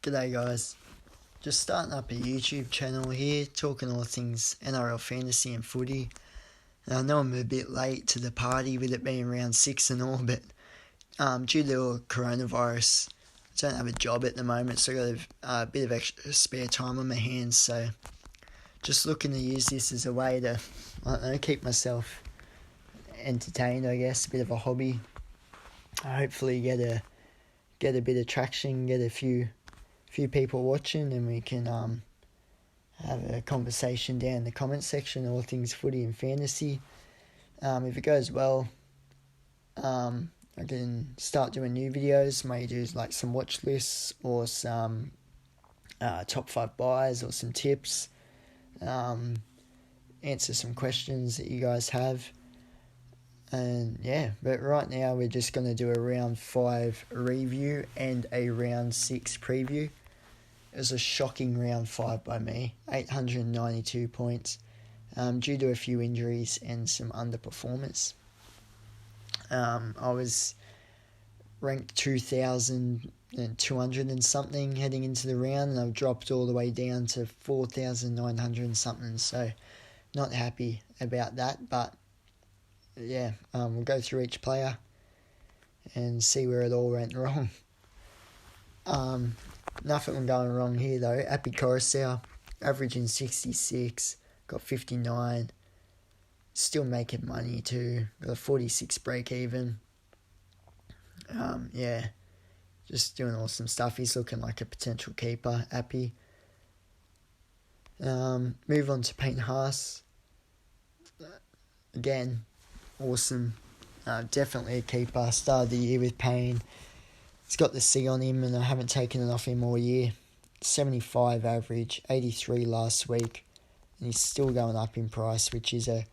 G'day guys, just starting up a YouTube channel here, talking all things NRL Fantasy and footy. And I know I'm a bit late to the party with it being round 6 and all, but due to coronavirus, I don't have a job at the moment, so I got a bit of extra spare time on my hands, so just looking to use this as a way to, keep myself entertained, I guess, a bit of a hobby. Hopefully get a bit of traction, get a few people watching, and we can have a conversation down in the comment section, all things footy and fantasy. If it goes well, I can start doing new videos, maybe do like some watch lists or some top 5 buys or some tips, answer some questions that you guys have. And yeah, but right now we're just going to do a round 5 review and a round 6 preview. It was a shocking round 5 by me, 892 points, due to a few injuries and some underperformance. I was ranked 2,200 and something heading into the round, and I've dropped all the way down to 4,900 and something, so not happy about that, but yeah, we'll go through each player and see where it all went wrong. Nothing going wrong here though. Appy Coruscant, averaging 66, got 59, still making money too, got a 46 break even. Just doing awesome stuff. He's looking like a potential keeper, Appy. Move on to Payne Haas. Again, awesome. Definitely a keeper. Started the year with Payne. He's got the C on him, and I haven't taken it off him all year. 75 average, 83 last week, and he's still going up in price, which is a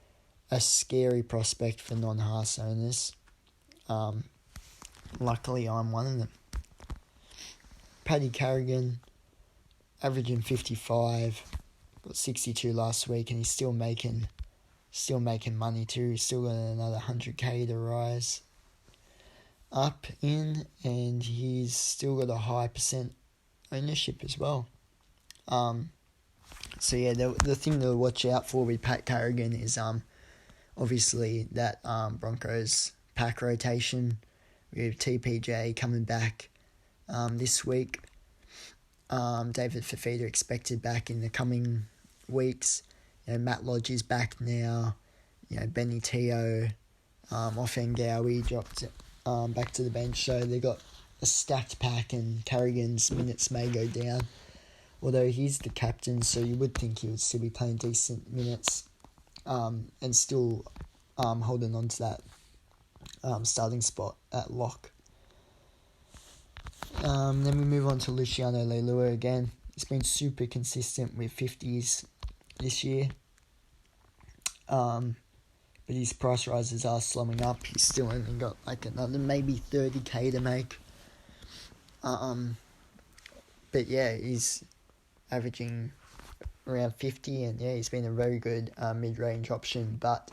scary prospect for non-Haas owners. Luckily, I'm one of them. Paddy Carrigan, averaging 55, got 62 last week, and he's still making money too. Still got another 100k to rise up in, and he's still got a high percent ownership as well. So yeah, the thing to watch out for with Pat Carrigan is obviously that Broncos pack rotation with TPJ coming back this week. David Fafita expected back in the coming weeks. Matt Lodge is back now. Benny Teo, Offengawi dropped back to the bench, so they got a stacked pack, and Carrigan's minutes may go down. Although he's the captain, so you would think he would still be playing decent minutes, and still holding on to that starting spot at lock. Then we move on to Luciano Leilua again. He's been super consistent with 50s this year. But his price rises are slowing up. He's still only got like another maybe 30k to make. But yeah, he's averaging around 50, and yeah, he's been a very good mid-range option. But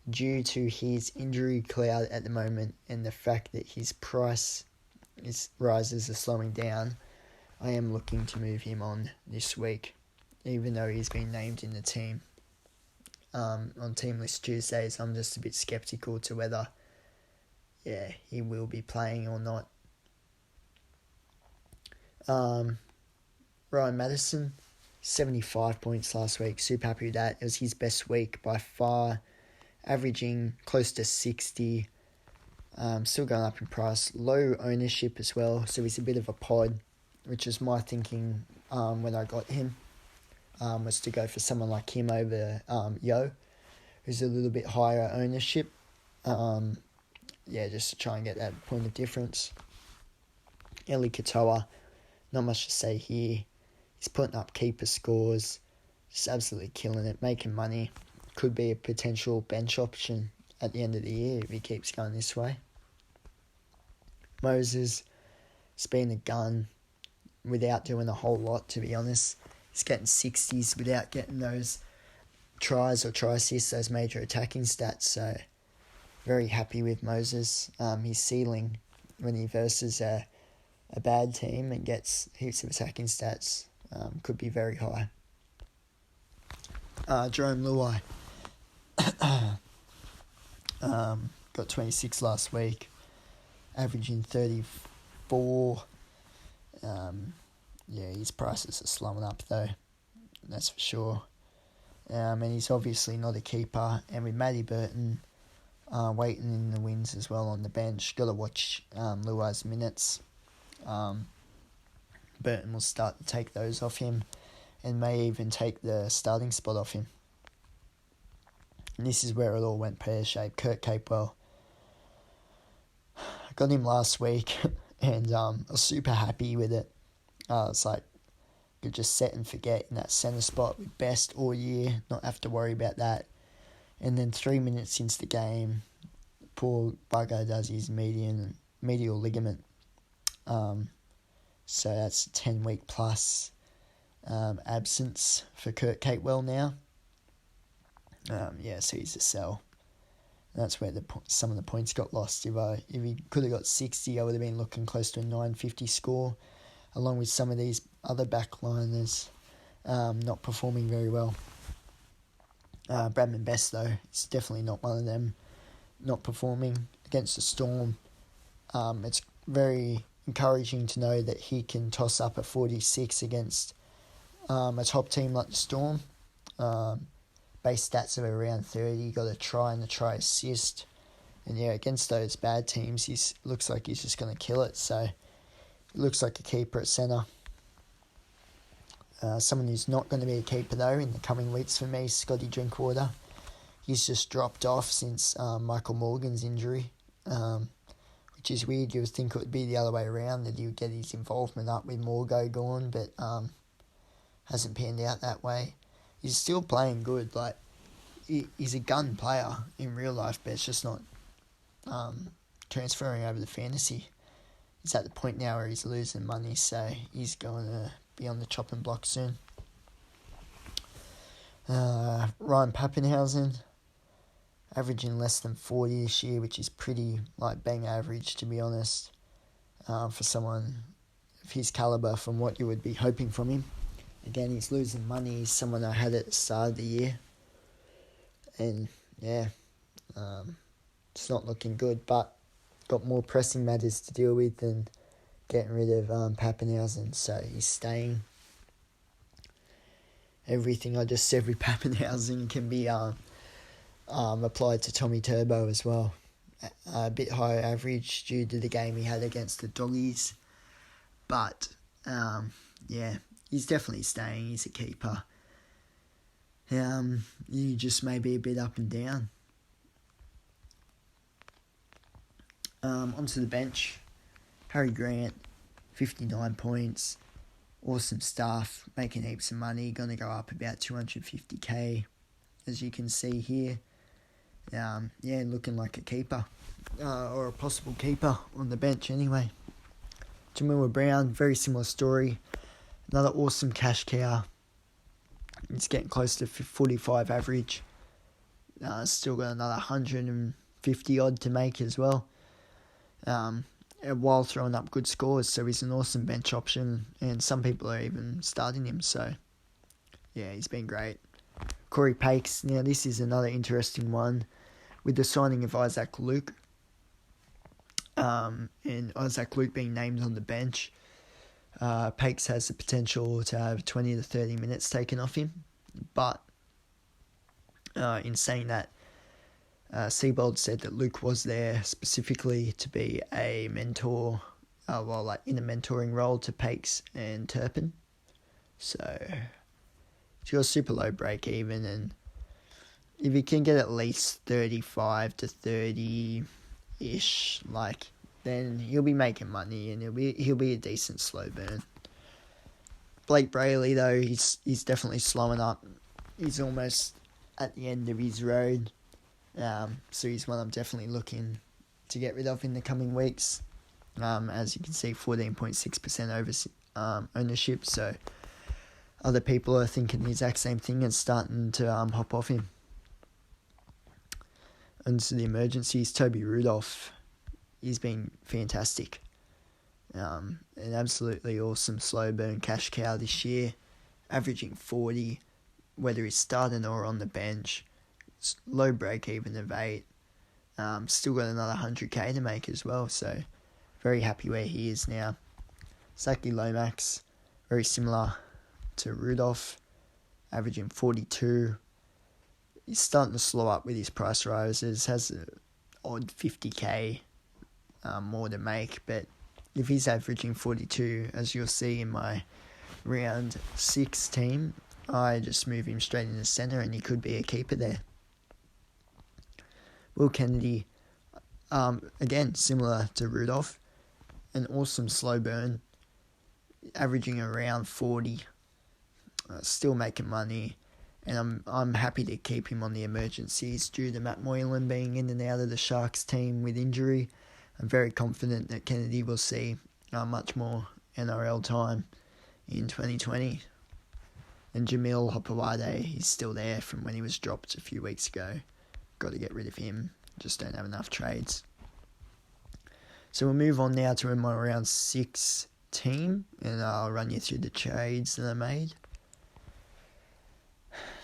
due to his injury cloud at the moment and the fact that his rises are slowing down, I am looking to move him on this week, even though he's been named in the team. On Team List Tuesdays, I'm just a bit sceptical to whether, he will be playing or not. Ryan Madison, 75 points last week. Super happy with that. It was his best week by far, averaging close to 60. Still going up in price. Low ownership as well, so he's a bit of a pod, which is my thinking when I got him. Was to go for someone like him over Yo, who's a little bit higher ownership. Just to try and get that point of difference. Eli Katoa, not much to say here. He's putting up keeper scores, just absolutely killing it, making money. Could be a potential bench option at the end of the year if he keeps going this way. Moses has been a gun without doing a whole lot, to be honest. He's getting 60s without getting those tries or try assists, those major attacking stats. So very happy with Moses. His ceiling when he versus a a bad team and gets heaps of attacking stats, could be very high. Jerome Luai got 26 last week, averaging 34. His prices are slowing up though, that's for sure. And he's obviously not a keeper. And with Matty Burton waiting in the wings as well on the bench, got to watch Luai's minutes. Burton will start to take those off him and may even take the starting spot off him. And this is where it all went pear-shaped. Kurt Capewell, I got him last week and I was super happy with it. It's like, could just set and forget in that centre spot with Best all year, not have to worry about that. And then 3 minutes into the game, poor bugger does his medial ligament. So that's a 10-week plus absence for Kurt Capewell now. So he's a sell. And that's where some of the points got lost. If he could have got 60, I would have been looking close to a 950 score, along with some of these other backliners not performing very well. Bradman Best, though, is definitely not one of them not performing against the Storm. It's very encouraging to know that he can toss up a 46 against a top team like the Storm. Base stats of around 30, got a try and a try assist. And against those bad teams, he looks like he's just going to kill it. So, he looks like a keeper at centre. Someone who's not going to be a keeper, though, in the coming weeks for me, Scotty Drinkwater. He's just dropped off since Michael Morgan's injury, which is weird. You would think it would be the other way around, that he would get his involvement up with Morgo gone, but hasn't panned out that way. He's still playing good. Like, he's a gun player in real life, but it's just not transferring over to fantasy. He's at the point now where he's losing money, so he's going to be on the chopping block soon. Ryan Pappenhausen, averaging less than 40 this year, which is pretty bang average, to be honest, for someone of his calibre from what you would be hoping from him. Again, he's losing money. He's someone I had at the start of the year. And, it's not looking good, but got more pressing matters to deal with than getting rid of Pappenhausen, so he's staying. Everything I just said with Pappenhausen can be applied to Tommy Turbo as well. A bit higher average due to the game he had against the Doggies. But, he's definitely staying. He's a keeper. You just may be a bit up and down. Onto the bench. Harry Grant, 59 points. Awesome stuff. Making heaps of money. Going to go up about 250k, as you can see here. Looking like a keeper. Or a possible keeper on the bench anyway. Jamila Brown, very similar story. Another awesome cash cow. It's getting close to 45 average. Still got another 150 odd to make as well. While throwing up good scores, so he's an awesome bench option, and some people are even starting him, so he's been great. Corey Pakes, now this is another interesting one, with the signing of Isaac Luke, and Isaac Luke being named on the bench. Pakes has the potential to have 20 to 30 minutes taken off him, but in saying that, Seabold said that Luke was there specifically to be a mentor, in a mentoring role to Pakes and Turpin. So, he's got a super low break even, and if he can get at least 35 to 30-ish, then he'll be making money and he'll be a decent slow burn. Blake Brayley, though, he's definitely slowing up. He's almost at the end of his road. So he's one I'm definitely looking to get rid of in the coming weeks. As you can see, 14.6% ownership. So other people are thinking the exact same thing and starting to hop off him. And so the emergencies, Toby Rudolph, he's been fantastic. An absolutely awesome slow burn cash cow this year, averaging 40, whether he's starting or on the bench. Low break even of 8. Still got another 100k to make as well, so very happy where he is now. Saki Lomax, very similar to Rudolph, averaging 42. He's starting to slow up with his price rises, has an odd 50k more to make, but if he's averaging 42, as you'll see in my round 6 team, I just move him straight into centre and he could be a keeper there. Will Kennedy, again, similar to Rudolph, an awesome slow burn, averaging around 40, still making money, and I'm happy to keep him on the emergencies due to Matt Moylan being in and out of the Sharks team with injury. I'm very confident that Kennedy will see much more NRL time in 2020. And Jamil Hopewade, he's still there from when he was dropped a few weeks ago. Got to get rid of him. Just don't have enough trades. So we'll move on now to my round 6 team, and I'll run you through the trades that I made.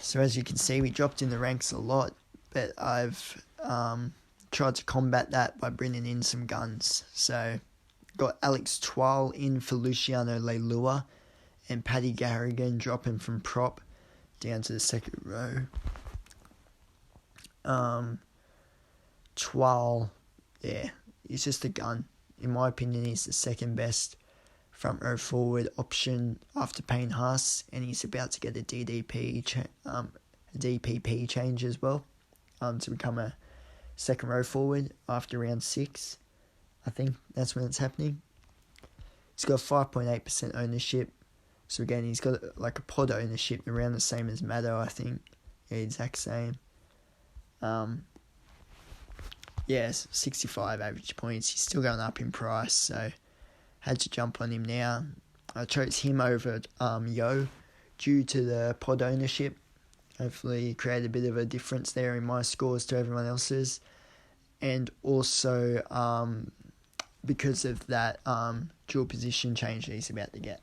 So as you can see, we dropped in the ranks a lot, but I've tried to combat that by bringing in some guns. So got Alex Twal in for Luciano Leilua, and Paddy Garrigan dropping from prop down to the second row. Twal, yeah, he's just a gun. In my opinion, he's the second best front row forward option after Payne Haas, and he's about to get a DPP change as well, to become a second row forward after round 6. I think that's when it's happening. He's got 5.8% ownership. So again, he's got like a pod ownership around the same as Maddo, I think. Yeah, exact same. Yes, 65 average points. He's still going up in price, so had to jump on him now. I chose him over Yo due to the pod ownership. Hopefully create a bit of a difference there in my scores to everyone else's. And also because of that dual position change that he's about to get.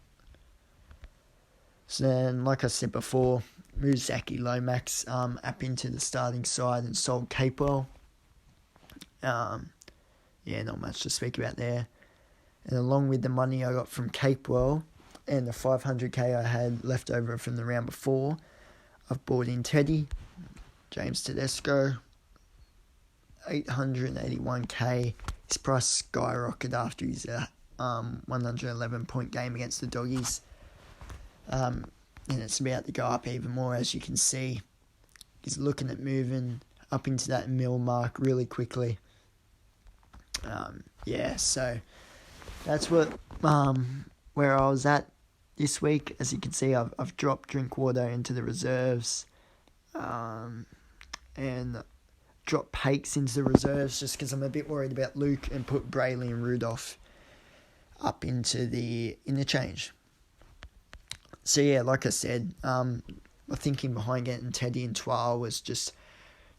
So then, like I said before, moved Zachy Lomax up into the starting side and sold Capewell. Yeah, not much to speak about there. And along with the money I got from Capewell and the 500k I had left over from the round before, I've bought in Teddy, James Tedesco, 881k. His price skyrocketed after his 111 point game against the Doggies. And it's about to go up even more, as you can see. He's looking at moving up into that mil mark really quickly. Yeah, so that's what where I was at this week. As you can see, I've dropped Drinkwater into the reserves, and dropped Pakes into the reserves just because I'm a bit worried about Luke, and put Brayley and Rudolph up into the interchange. So yeah, like I said, my thinking behind getting Teddy and Twal was just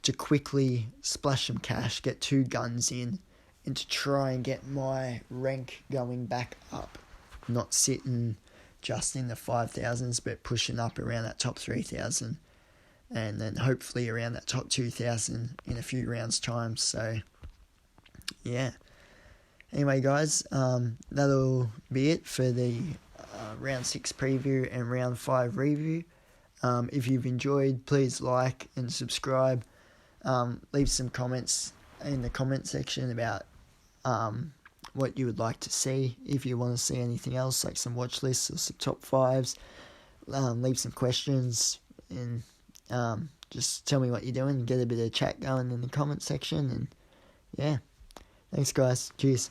to quickly splash some cash, get 2 guns in, and to try and get my rank going back up. Not sitting just in the 5,000s, but pushing up around that top 3,000. And then hopefully around that top 2,000 in a few rounds' time. So, yeah. Anyway, guys, that'll be it for the round 6 preview and round 5 review. If you've enjoyed, please like and subscribe. Leave some comments in the comment section about what you would like to see. If you want to see anything else, like some watch lists or some top 5s, leave some questions and just tell me what you're doing and get a bit of chat going in the comment section. And yeah, thanks guys. Cheers.